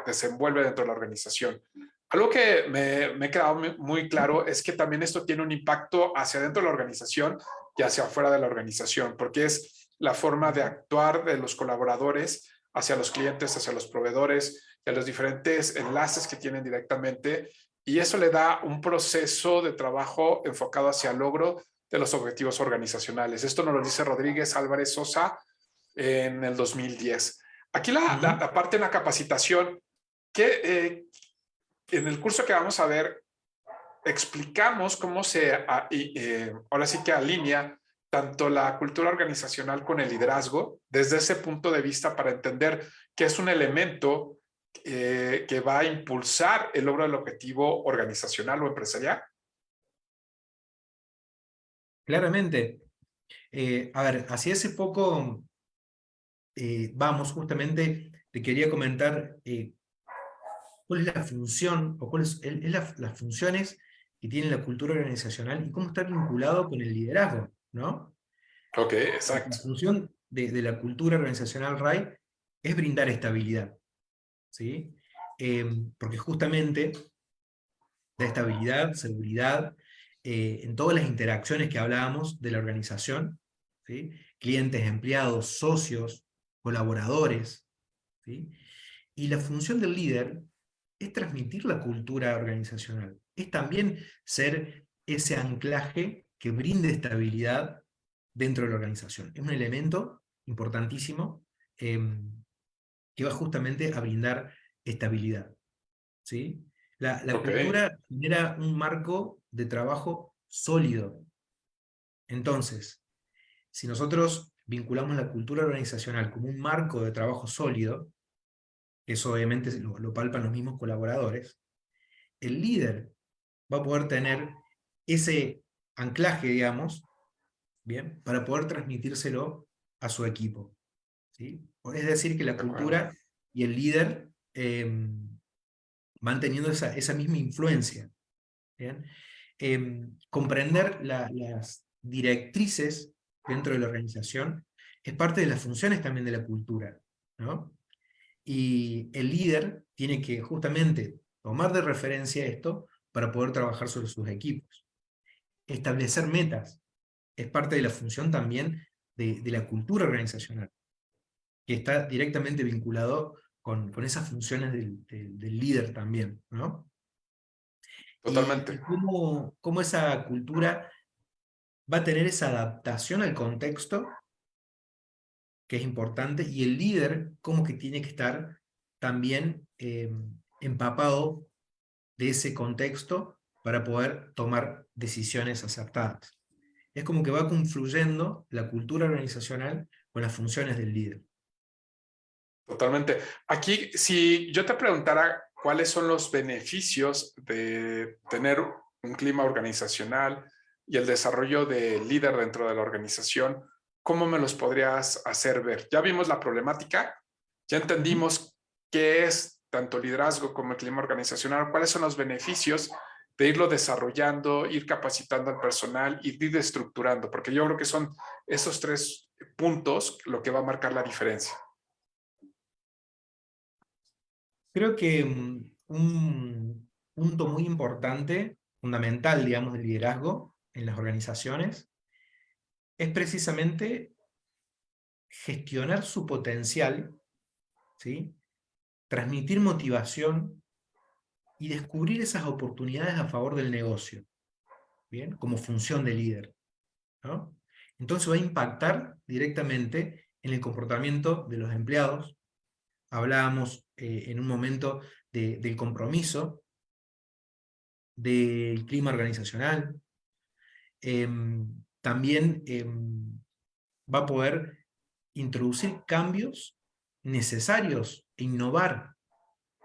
desenvuelve dentro de la organización. Algo que me ha quedado muy claro es que también esto tiene un impacto hacia dentro de la organización y hacia afuera de la organización, porque es la forma de actuar de los colaboradores hacia los clientes, hacia los proveedores y a los diferentes enlaces que tienen directamente, y eso le da un proceso de trabajo enfocado hacia el logro de los objetivos organizacionales. Esto nos lo dice Rodríguez Álvarez Sosa en el 2010. Aquí Ujú. la parte de la capacitación, que en el curso que vamos a ver, explicamos cómo ahora sí que alinea tanto la cultura organizacional con el liderazgo desde ese punto de vista para entender que es un elemento que va a impulsar el logro del objetivo organizacional o empresarial. Claramente. A ver, hacia ese poco vamos, justamente te quería comentar cuál es la función, o cuáles es las funciones que tiene la cultura organizacional y cómo está vinculado con el liderazgo, ¿no? Ok, La exacto. función de la cultura organizacional RAI es brindar estabilidad, ¿sí? Porque justamente da estabilidad, seguridad, en todas las interacciones que hablábamos de la organización, ¿sí? Clientes, empleados, socios, colaboradores, ¿sí? Y la función del líder es transmitir la cultura organizacional, es también ser ese anclaje que brinde estabilidad dentro de la organización. Es un elemento importantísimo que va justamente a brindar estabilidad, ¿sí? La Ok, cultura genera un marco de trabajo sólido. Entonces, si nosotros vinculamos la cultura organizacional como un marco de trabajo sólido, que eso obviamente lo palpan los mismos colaboradores, el líder va a poder tener ese anclaje, digamos, ¿bien? Para poder transmitírselo a su equipo, ¿sí? Es decir, que la de acuerdo. cultura y el líder van teniendo esa misma influencia, ¿bien? Comprender las directrices dentro de la organización es parte de las funciones también de la cultura, ¿no? Y el líder tiene que justamente tomar de referencia esto para poder trabajar sobre sus equipos. Establecer metas es parte de la función también de la cultura organizacional, que está directamente vinculado con esas funciones del líder también, ¿no? Y Totalmente. cómo esa cultura va a tener esa adaptación al contexto, que es importante, y el líder como que tiene que estar también empapado de ese contexto para poder tomar decisiones acertadas. Es como que va confluyendo la cultura organizacional con las funciones del líder. Totalmente. Aquí, si yo te preguntara cuáles son los beneficios de tener un clima organizacional y el desarrollo de líder dentro de la organización, ¿cómo me los podrías hacer ver? Ya vimos la problemática, ya Ujú. entendimos qué es tanto liderazgo como el clima organizacional, cuáles son los beneficios de irlo desarrollando, ir capacitando al personal, ir estructurando, porque yo creo que son esos tres puntos lo que va a marcar la diferencia. Creo que un punto muy importante, fundamental, digamos, del liderazgo en las organizaciones, es precisamente gestionar su potencial, ¿sí? Transmitir motivación y descubrir esas oportunidades a favor del negocio, ¿bien? Como función de líder, ¿no? Entonces va a impactar directamente en el comportamiento de los empleados. Hablábamos en un momento del compromiso, del clima organizacional. También va a poder introducir cambios necesarios e innovar,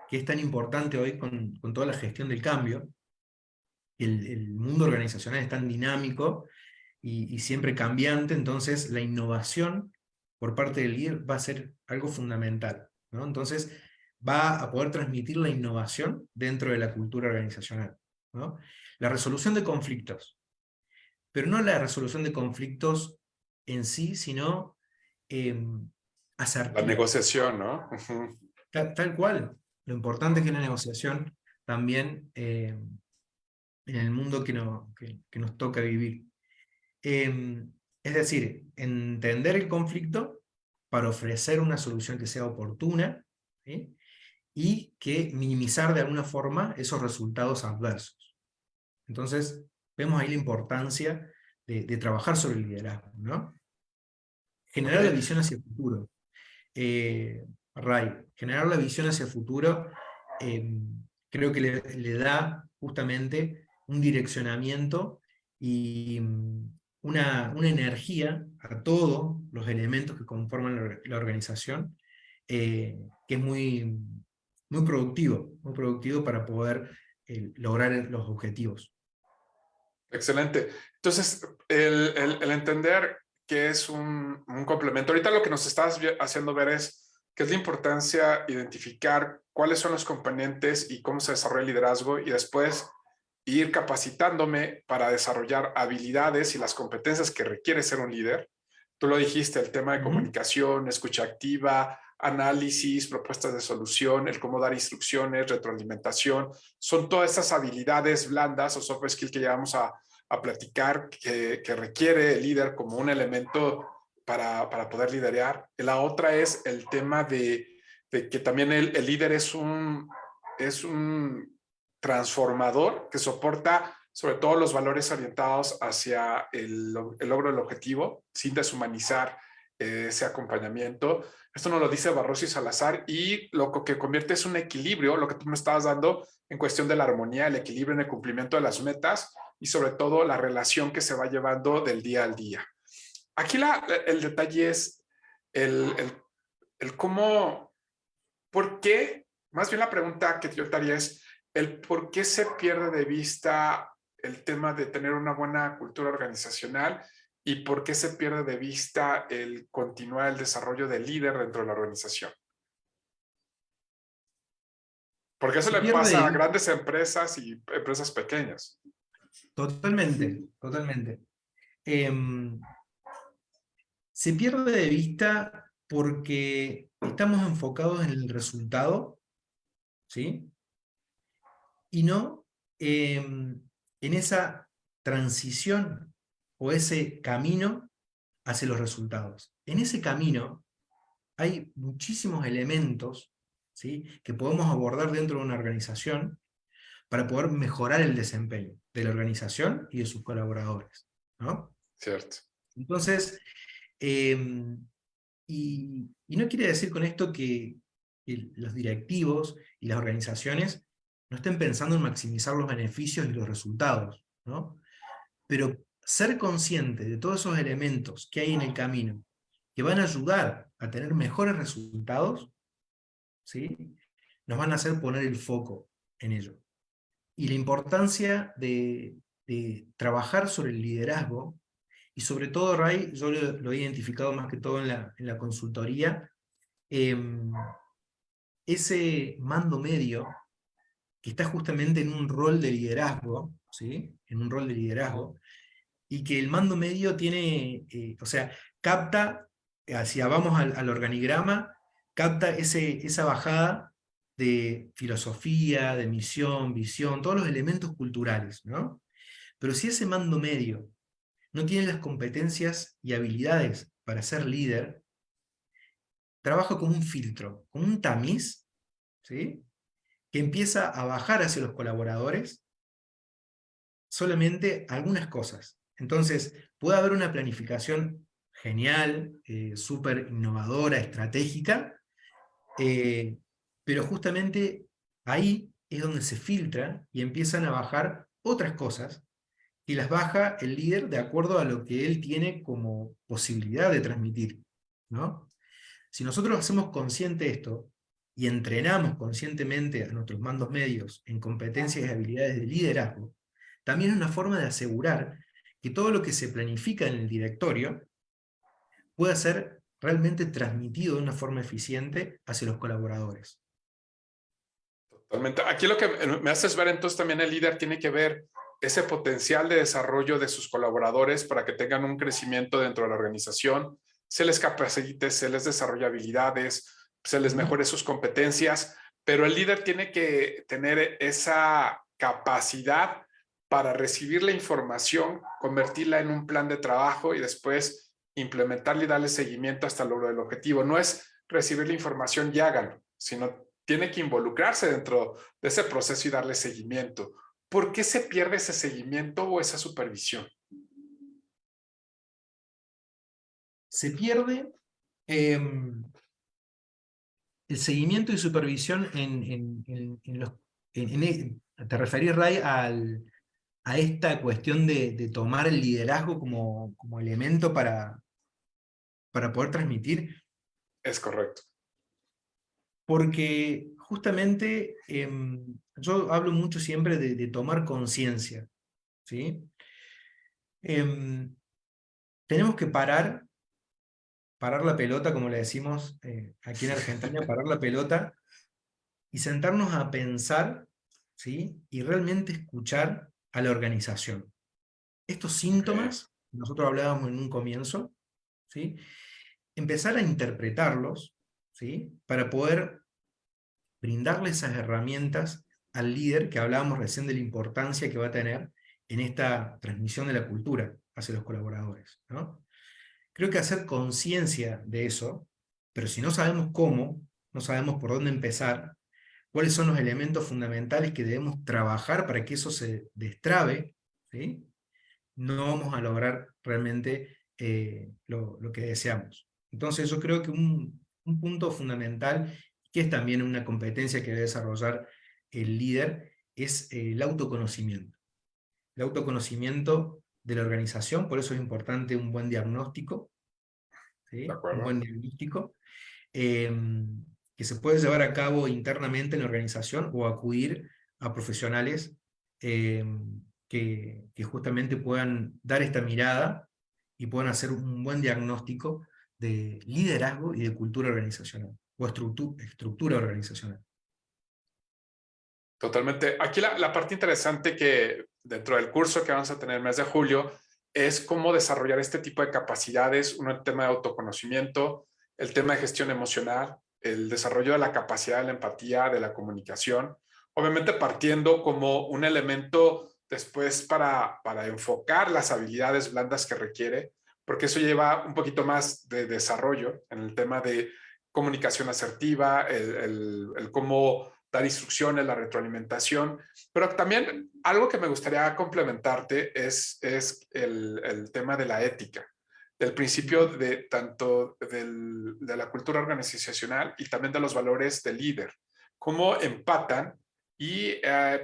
que es tan importante hoy con toda la gestión del cambio. El mundo organizacional es tan dinámico y siempre cambiante, entonces la innovación por parte del líder va a ser algo fundamental, ¿no? Entonces va a poder transmitir la innovación dentro de la cultura organizacional, ¿no? La resolución de conflictos, pero no la resolución de conflictos en sí, sino eh, La asertiva, negociación, ¿no? Ujú. tal cual. Lo importante es que la negociación también en el mundo que nos toca vivir. Es decir, entender el conflicto para ofrecer una solución que sea oportuna, ¿sí? Y que minimizar de alguna forma esos resultados adversos. Entonces, vemos ahí la importancia de trabajar sobre el liderazgo, ¿no? Ok, Generar la visión hacia el futuro. Ray, generar la visión hacia el futuro eh, creo que le da justamente un direccionamiento y una energía a todos los elementos que conforman la organización, que es muy productivo para poder lograr los objetivos. Excelente. Entonces, el entender que es un complemento. Ahorita lo que nos estás haciendo ver es qué es la importancia identificar cuáles son los componentes y cómo se desarrolla el liderazgo, y después ir capacitándome para desarrollar habilidades y las competencias que requiere ser un líder. Tú lo dijiste, el tema de comunicación, escucha activa, análisis, propuestas de solución, el cómo dar instrucciones, retroalimentación, son todas esas habilidades blandas o soft skills que llevamos a platicar que requiere el líder como un elemento para poder liderar. La otra es el tema de que también el líder es un transformador que soporta sobre todo los valores orientados hacia el logro del objetivo, sin deshumanizar ese acompañamiento. Esto nos lo dice Barroso y Salazar, y lo que convierte es un equilibrio, lo que tú me estabas dando en cuestión de la armonía, el equilibrio en el cumplimiento de las metas y sobre todo la relación que se va llevando del día al día. Aquí el detalle es el cómo, por qué, más bien la pregunta que yo te haría es el por qué se pierde de vista el tema de tener una buena cultura organizacional y por qué se pierde de vista el continuar el desarrollo del líder dentro de la organización. Porque eso Se le pierde de pasa a vista grandes empresas y empresas pequeñas. totalmente, totalmente. Se pierde de vista porque estamos enfocados en el resultado, ¿sí? Y no en esa transición o ese camino hacia los resultados. En ese camino hay muchísimos elementos, ¿sí?, que podemos abordar dentro de una organización para poder mejorar el desempeño de la organización y de sus colaboradores, ¿no? Cierto. Entonces, y no quiere decir con esto que los directivos y las organizaciones no estén pensando en maximizar los beneficios y los resultados, ¿no? Pero ser consciente de todos esos elementos que hay en el camino que van a ayudar a tener mejores resultados, ¿sí?, nos van a hacer poner el foco en ello. Y la importancia de trabajar sobre el liderazgo, y sobre todo, Ray, yo lo he identificado más que todo en la consultoría, ese mando medio que está justamente en un rol de liderazgo, ¿sí?, en un rol de liderazgo, y que el mando medio tiene, o sea, capta, hacia vamos al organigrama, capta esa bajada de filosofía, de misión, visión, todos los elementos culturales, ¿no? Pero si ese mando medio no tiene las competencias y habilidades para ser líder, trabaja como un filtro, como un tamiz, ¿sí?, que empieza a bajar hacia los colaboradores solamente algunas cosas. Entonces, puede haber una planificación genial, súper innovadora, estratégica, pero justamente ahí es donde se filtra y empiezan a bajar otras cosas, y las baja el líder de acuerdo a lo que él tiene como posibilidad de transmitir, ¿no? Si nosotros hacemos consciente esto y entrenamos conscientemente a nuestros mandos medios en competencias y habilidades de liderazgo, también es una forma de asegurar que todo lo que se planifica en el directorio pueda ser realmente transmitido de una forma eficiente hacia los colaboradores. Totalmente. Aquí lo que me haces ver, entonces también el líder tiene que ver ese potencial de desarrollo de sus colaboradores para que tengan un crecimiento dentro de la organización, se les capacite, se les desarrolle habilidades, se les mejore sus competencias, pero el líder tiene que tener esa capacidad para recibir la información, convertirla en un plan de trabajo y después implementarla y darle seguimiento hasta el logro del objetivo. No es recibir la información y háganlo, sino tiene que involucrarse dentro de ese proceso y darle seguimiento. ¿Por qué se pierde ese seguimiento o esa supervisión? Se pierde el seguimiento y supervisión en los... ¿Te referís, Ray, a esta cuestión de tomar el liderazgo como elemento para poder transmitir, Es correcto. porque justamente yo hablo mucho siempre de tomar conciencia, ¿sí? Em, tenemos que parar la pelota, como le decimos aquí en Argentina, parar la pelota y sentarnos a pensar, ¿sí? Y realmente escuchar a la organización. Estos Ok. síntomas, nosotros hablábamos en un comienzo, ¿sí? Empezar a interpretarlos, ¿sí? Para poder brindarle esas herramientas al líder que hablábamos recién de la importancia que va a tener en esta transmisión de la cultura hacia los colaboradores, ¿no? Creo que hacer conciencia de eso, pero si no sabemos cómo, no sabemos por dónde empezar, cuáles son los elementos fundamentales que debemos trabajar para que eso se destrabe, ¿sí? No vamos a lograr realmente lo que deseamos. Entonces yo creo que un punto fundamental, que es también una competencia que debe desarrollar el líder, es el autoconocimiento. El autoconocimiento de la organización, por eso es importante un buen diagnóstico, De ¿sí? Un acuerdo. buen diagnóstico, eh, que se puede llevar a cabo internamente en la organización o acudir a profesionales eh, que justamente puedan dar esta mirada y puedan hacer un buen diagnóstico de liderazgo y de cultura organizacional o estructura organizacional. Totalmente. Aquí la parte interesante que dentro del curso que vamos a tener el mes de julio es cómo desarrollar este tipo de capacidades, uno el tema de autoconocimiento, el tema de gestión emocional, el desarrollo de la capacidad de la empatía, de la comunicación, obviamente partiendo como un elemento después para enfocar las habilidades blandas que requiere, porque eso lleva un poquito más de desarrollo en el tema de comunicación asertiva, el cómo dar instrucciones, la retroalimentación, pero también algo que me gustaría complementarte es el tema de la ética, del principio de tanto de la cultura organizacional y también de los valores del líder, cómo empatan y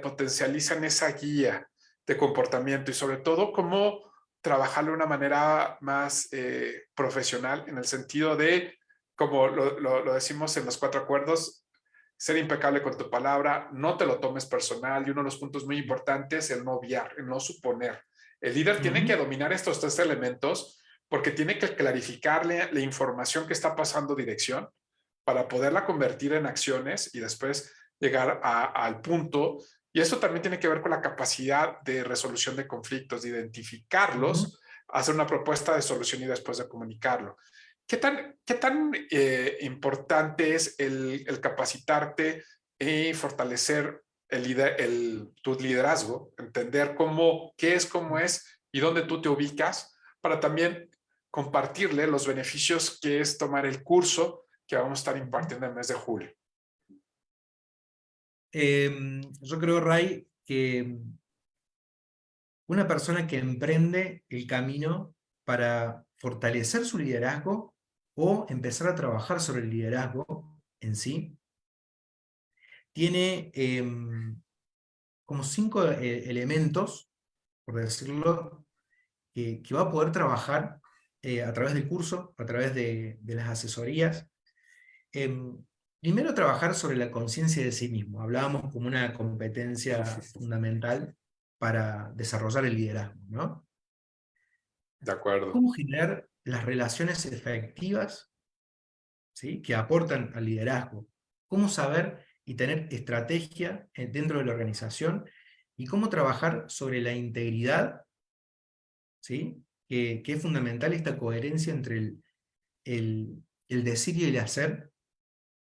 potencializan esa guía de comportamiento y sobre todo cómo trabajarlo de una manera más profesional en el sentido de, como lo decimos en los cuatro acuerdos, ser impecable con tu palabra, no te lo tomes personal y uno de los puntos muy importantes es el no obviar, el no suponer. El líder tiene que Ujú, dominar estos tres elementos porque tiene que clarificarle la información que está pasando dirección para poderla convertir en acciones y después llegar al punto. Y eso también tiene que ver con la capacidad de resolución de conflictos, de ujú. identificarlos, hacer una propuesta de solución y después de comunicarlo. Qué tan importante es el capacitarte y fortalecer tu liderazgo, entender qué es, cómo es y dónde tú te ubicas, para también compartirle los beneficios que es tomar el curso que vamos a estar impartiendo en el mes de julio? Yo creo, Ray, que una persona que emprende el camino para fortalecer su liderazgo o empezar a trabajar sobre el liderazgo en sí, tiene como cinco elementos, por decirlo, que va a poder trabajar a través del curso, a través de las asesorías. Em, Primero, trabajar sobre la conciencia de sí mismo. Hablábamos como una competencia fundamental para desarrollar el liderazgo, ¿no? De acuerdo. Cómo generar las relaciones efectivas, ¿sí? Que aportan al liderazgo. Cómo saber y tener estrategia dentro de la organización y cómo trabajar sobre la integridad, ¿sí? Que es fundamental esta coherencia entre el decir y el hacer,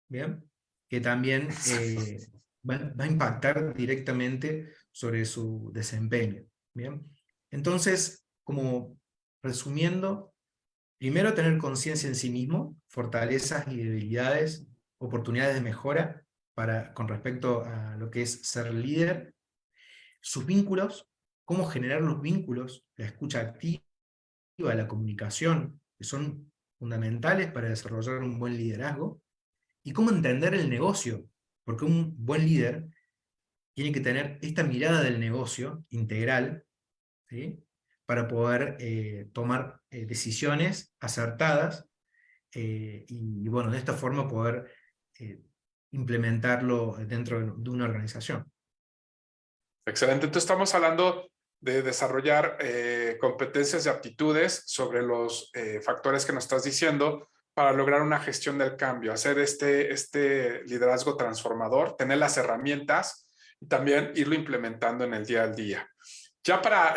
¿bien? Que también va a impactar directamente sobre su desempeño, ¿bien? Entonces, como resumiendo, primero tener conciencia en sí mismo, fortalezas y debilidades, oportunidades de mejora con respecto a lo que es ser líder, sus vínculos, cómo generar los vínculos, la escucha activa, la comunicación, que son fundamentales para desarrollar un buen liderazgo, y cómo entender el negocio, porque un buen líder tiene que tener esta mirada del negocio integral, ¿sí? Para poder tomar decisiones acertadas y, bueno, de esta forma poder eh, implementarlo dentro de una organización. Excelente. Entonces estamos hablando de desarrollar competencias y aptitudes sobre los factores que nos estás diciendo para lograr una gestión del cambio, hacer este liderazgo transformador, tener las herramientas y también irlo implementando en el día al día.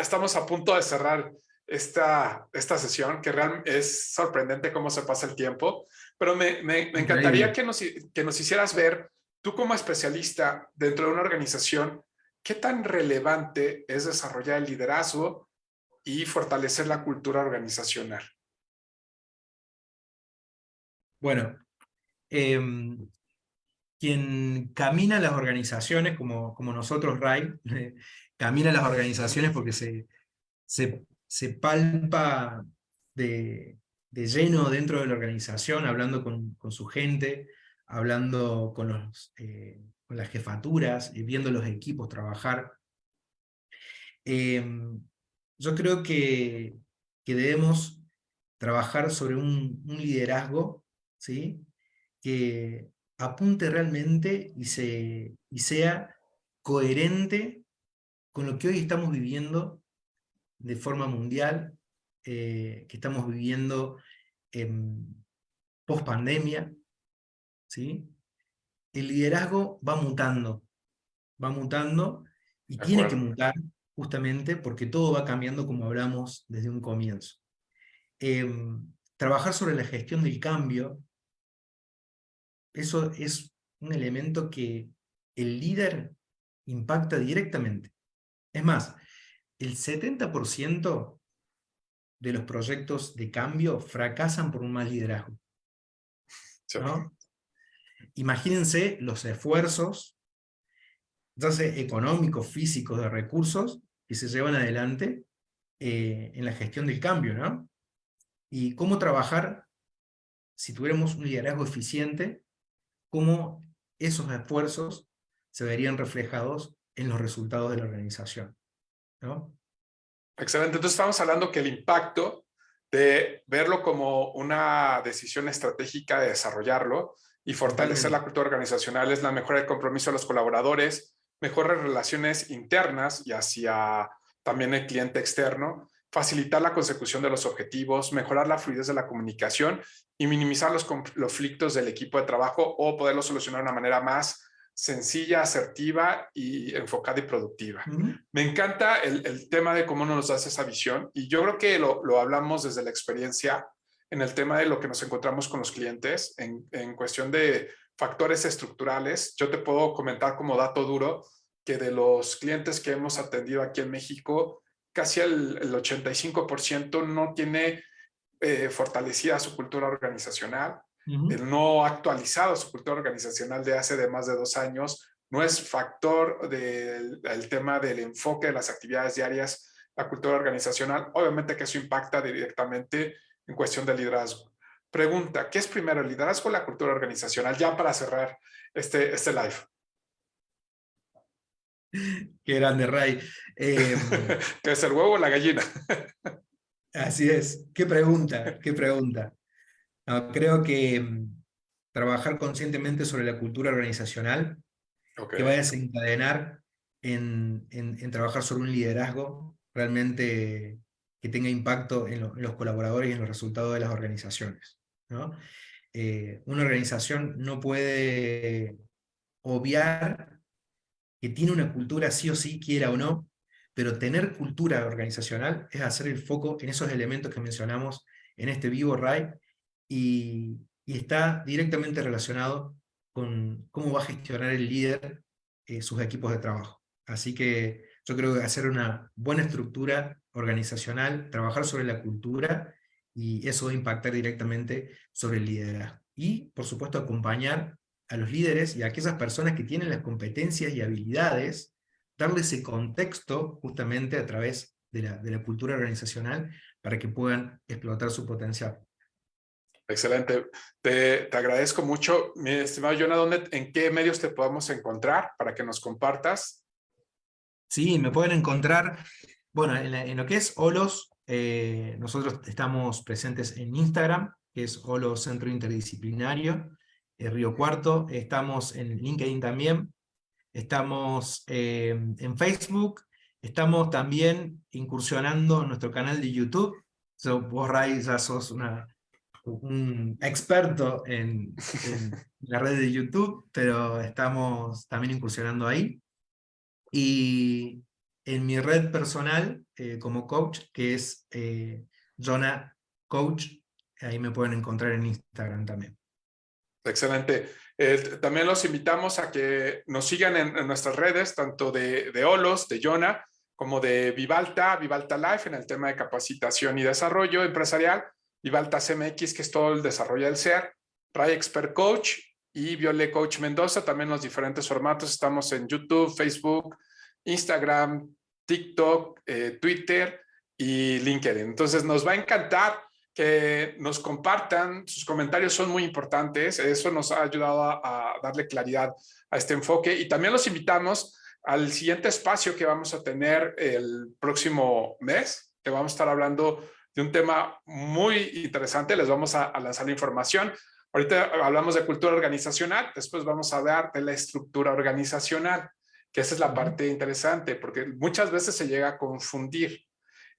Estamos a punto de cerrar esta sesión, que realmente es sorprendente cómo se pasa el tiempo, pero me encantaría Increíble. que nos hicieras ver, tú como especialista dentro de una organización, ¿qué tan relevante es desarrollar el liderazgo y fortalecer la cultura organizacional? Bueno, em, quien camina las organizaciones, como nosotros, Ray, camina las organizaciones porque se palpa de lleno dentro de la organización, hablando con su gente, hablando con las jefaturas, viendo los equipos trabajar. Yo creo que debemos trabajar sobre un liderazgo, ¿sí? Que apunte realmente y sea coherente con lo que hoy estamos viviendo de forma mundial, que estamos viviendo post pandemia, ¿sí? El liderazgo va mutando y De tiene que acuerdo. mutar justamente porque todo va cambiando como hablamos desde un comienzo. Trabajar sobre la gestión del cambio, eso es un elemento que el líder impacta directamente. Es más, el 70% de los proyectos de cambio fracasan por un mal liderazgo, Sí. ¿no? Imagínense los esfuerzos, ya sea económicos, físicos, de recursos, que se llevan adelante en la gestión del cambio, ¿no? Y cómo trabajar, si tuviéramos un liderazgo eficiente, cómo esos esfuerzos se verían reflejados en los resultados de la organización, ¿no? Excelente. Entonces estamos hablando que el impacto de verlo como una decisión estratégica de desarrollarlo y fortalecer Totalmente. la cultura organizacional es la mejora del compromiso de los colaboradores, mejores relaciones internas y hacia también el cliente externo, facilitar la consecución de los objetivos, mejorar la fluidez de la comunicación y minimizar los conflictos del equipo de trabajo o poderlo solucionar de una manera más sencilla, asertiva y enfocada y productiva. Uh -huh. Me encanta el tema de cómo nos das esa visión y yo creo que lo hablamos desde la experiencia en el tema de lo que nos encontramos con los clientes en cuestión de factores estructurales. Yo te puedo comentar como dato duro que de los clientes que hemos atendido aquí en México, casi el 85% no tiene fortalecida su cultura organizacional, Uh -huh. no ha actualizado su cultura organizacional de hace de más de 2 años, no es factor del tema del enfoque de las actividades diarias, la cultura organizacional, obviamente que eso impacta directamente en cuestión de liderazgo. Pregunta, ¿qué es primero, el liderazgo o la cultura organizacional? Ya para cerrar este live. Qué grande, Ray. Eh, ¿Qué es el huevo o la gallina? Así es. Qué pregunta, qué pregunta. No, creo que trabajar conscientemente sobre la cultura organizacional Ok, que va a desencadenar en trabajar sobre un liderazgo realmente que tenga impacto en los colaboradores y en los resultados de las organizaciones, ¿no? Una organización no puede obviar que tiene una cultura sí o sí, quiera o no, pero tener cultura organizacional es hacer el foco en esos elementos que mencionamos en este vivo, Ray, y está directamente relacionado con cómo va a gestionar el líder sus equipos de trabajo. Así que yo creo que hacer una buena estructura organizacional, trabajar sobre la cultura, y eso va a impactar directamente sobre el liderazgo. Y, por supuesto, acompañar a los líderes y a aquellas personas que tienen las competencias y habilidades, darle ese contexto justamente a través de la cultura organizacional para que puedan explotar su potencial. excelente. Te agradezco mucho. Mi estimado Jonah, ¿en qué medios te podemos encontrar para que nos compartas? Sí, me pueden encontrar, bueno, en lo que es Olos, nosotros estamos presentes en Instagram, que es Olos Centro Interdisciplinario, Río Cuarto, estamos en LinkedIn también, estamos en Facebook, estamos también incursionando en nuestro canal de YouTube. Vos, Ray, ya sos un experto en la red de YouTube, pero estamos también incursionando ahí. Y en mi red personal como coach, que es Jonah Coach, ahí me pueden encontrar en Instagram también. Excelente. También los invitamos a que nos sigan en nuestras redes, tanto de Olos, de Jonah, como de Vivalta, Vivalta Life, en el tema de capacitación y desarrollo empresarial, Vivalta CMX, que es todo el desarrollo del ser, Ray Expert Coach y Viole Coach Mendoza, también los diferentes formatos. Estamos en YouTube, Facebook, Instagram, TikTok, Twitter y LinkedIn. Entonces nos va a encantar que nos compartan, sus comentarios son muy importantes, eso nos ha ayudado a darle claridad a este enfoque y también los invitamos al siguiente espacio que vamos a tener el próximo mes, que vamos a estar hablando de un tema muy interesante, les vamos a lanzar la información. Ahorita hablamos de cultura organizacional, después vamos a hablar de la estructura organizacional, que esa es la parte interesante, porque muchas veces se llega a confundir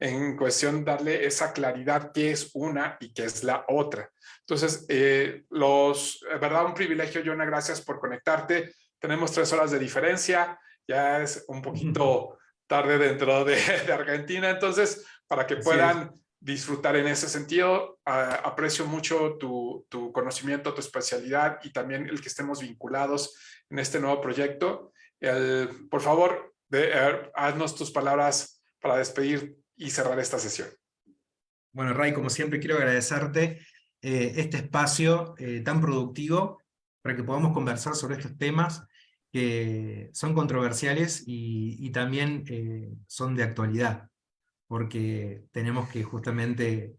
en cuestión darle esa claridad qué es una y qué es la otra. Entonces, verdad, un privilegio, Jonah, gracias por conectarte. Tenemos 3 horas de diferencia, ya es un poquito tarde dentro de Argentina, entonces, para que puedan disfrutar en ese sentido, aprecio mucho tu conocimiento, tu especialidad y también el que estemos vinculados en este nuevo proyecto. Por favor, haznos tus palabras para despedir y cerrar esta sesión. Bueno, Ray, como siempre quiero agradecerte este espacio tan productivo para que podamos conversar sobre estos temas que son controversiales y también son de actualidad, porque tenemos que justamente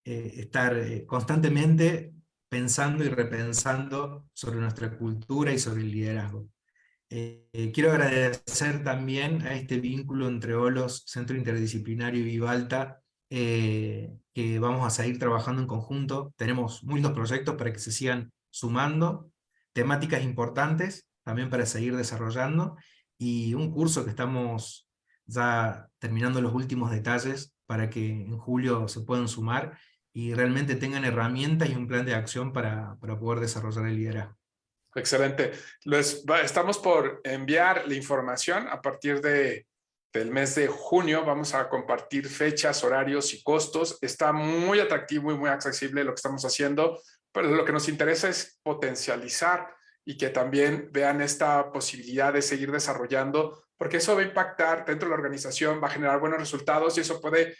estar constantemente pensando y repensando sobre nuestra cultura y sobre el liderazgo. Quiero agradecer también a este vínculo entre Olos, Centro Interdisciplinario y Vivalta, que vamos a seguir trabajando en conjunto. Tenemos muchos proyectos para que se sigan sumando, temáticas importantes también para seguir desarrollando, y un curso que estamos ya terminando los últimos detalles para que en julio se puedan sumar y realmente tengan herramientas y un plan de acción para poder desarrollar el liderazgo. Excelente. Estamos por enviar la información a partir del mes de junio. Vamos a compartir fechas, horarios y costos. Está muy atractivo y muy accesible lo que estamos haciendo, pero lo que nos interesa es potencializar y que también vean esta posibilidad de seguir desarrollando, porque eso va a impactar dentro de la organización, va a generar buenos resultados y eso puede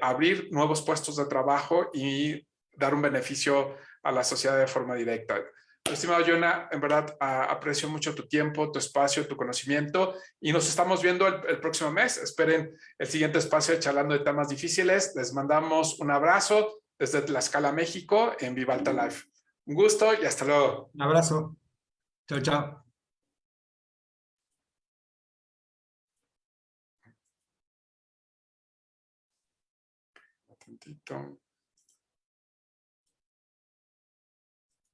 abrir nuevos puestos de trabajo y dar un beneficio a la sociedad de forma directa. Estimado Jonah, en verdad aprecio mucho tu tiempo, tu espacio, tu conocimiento y nos estamos viendo el próximo mes. Esperen el siguiente espacio de charlando de temas difíciles. Les mandamos un abrazo desde Tlaxcala, México, en Vivalta Life. Un gusto y hasta luego. Un abrazo. Chao, chao. Un tantito.